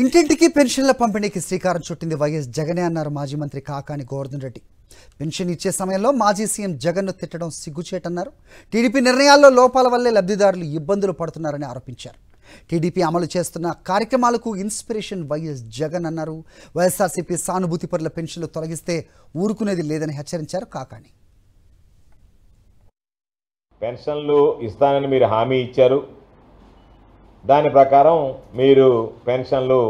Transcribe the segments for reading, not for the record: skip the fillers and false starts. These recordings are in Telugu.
ఇంటింటికి పెన్షన్ల పంపిణీకి శ్రీకారం చుట్టింది వైఎస్ జగనే అన్నారు మాజీ మంత్రి కాకాని గోవర్ధన్ రెడ్డి. పెన్షన్ ఇచ్చే సమయంలో మాజీ సీఎం జగన్ను తిట్టడం సిగ్గుచేటన్నారు. టీడీపీ నిర్ణయాల్లో లోపాల వల్లే లబ్ధిదారులు ఇబ్బందులు పడుతున్నారని ఆరోపించారు. టీడీపీ అమలు చేస్తున్న కార్యక్రమాలకు ఇన్స్పిరేషన్ వైఎస్ జగన్ అన్నారు. వైఎస్ఆర్సీపీ సానుభూతి పరుల పెన్షన్లు తొలగిస్తే ఊరుకునేది లేదని హెచ్చరించారు కాకాని. పెన్షన్లు ఇస్తానని మీరు హామీ ఇచ్చారు. దాని ప్రకారం మీరు పెన్షన్లు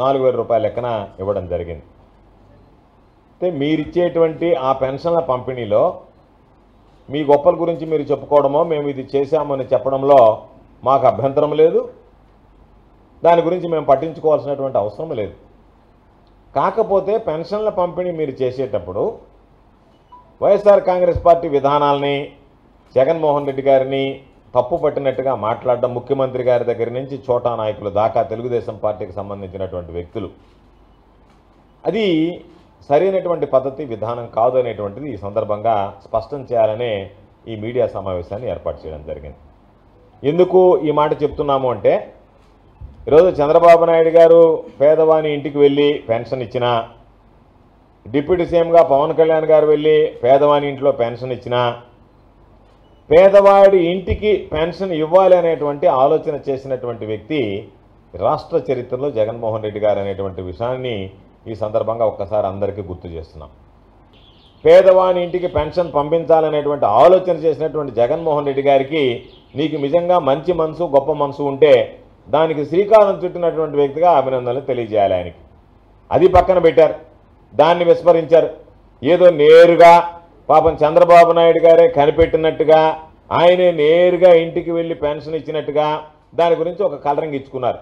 4000 రూపాయల లెక్కన ఇవ్వడం జరిగింది. అంటే మీరిచ్చేటువంటి ఆ పెన్షన్ల పంపిణీలో మీ గొప్పల గురించి మీరు చెప్పుకోవడమో మేము ఇది చేశామని చెప్పడంలో మాకు అభ్యంతరం లేదు. దాని గురించి మేము పట్టించుకోవాల్సినటువంటి అవసరం లేదు. కాకపోతే పెన్షన్ల పంపిణీ మీరు చేసేటప్పుడు వైఎస్ఆర్ కాంగ్రెస్ పార్టీ విధానాలని జగన్మోహన్ రెడ్డి గారిని తప్పు పట్టినట్టుగా మాట్లాడడం, ముఖ్యమంత్రి గారి దగ్గర నుంచి చోటా నాయకులు దాకా తెలుగుదేశం పార్టీకి సంబంధించినటువంటి వ్యక్తులు, అది సరైనటువంటి పద్ధతి విధానం కాదు అనేటువంటిది ఈ సందర్భంగా స్పష్టం చేయాలనే ఈ మీడియా సమావేశాన్ని ఏర్పాటు చేయడం జరిగింది. ఎందుకు ఈ మాట చెప్తున్నాము అంటే, ఈరోజు చంద్రబాబు నాయుడు గారు పేదవాని ఇంటికి వెళ్ళి పెన్షన్ ఇచ్చినా, డిప్యూటీ సీఎంగా పవన్ కళ్యాణ్ గారు వెళ్ళి పేదవాని ఇంట్లో పెన్షన్ ఇచ్చినా, పేదవాడి ఇంటికి పెన్షన్ ఇవ్వాలి అనేటువంటి ఆలోచన చేసినటువంటి వ్యక్తి రాష్ట్ర చరిత్రలో జగన్మోహన్ రెడ్డి గారు అనేటువంటి విషయాన్ని ఈ సందర్భంగా ఒక్కసారి అందరికీ గుర్తు చేస్తున్నాం. పేదవాని ఇంటికి పెన్షన్ పంపించాలనేటువంటి ఆలోచన చేసినటువంటి జగన్మోహన్ రెడ్డి గారికి నీకు నిజంగా మంచి మనసు, గొప్ప మనసు ఉంటే దానికి శ్రీకారం చుట్టినటువంటి వ్యక్తిగా అభినందనలు తెలియజేయాలి ఆయనకి. అది పక్కన పెట్టారు, దాన్ని విస్మరించారు. ఏదో నేరుగా పాపం చంద్రబాబు నాయుడు గారే కనిపెట్టినట్టుగా, ఆయనే నేరుగా ఇంటికి వెళ్ళి పెన్షన్ ఇచ్చినట్టుగా దాని గురించి ఒక కలరింగ్ ఇచ్చుకున్నారు.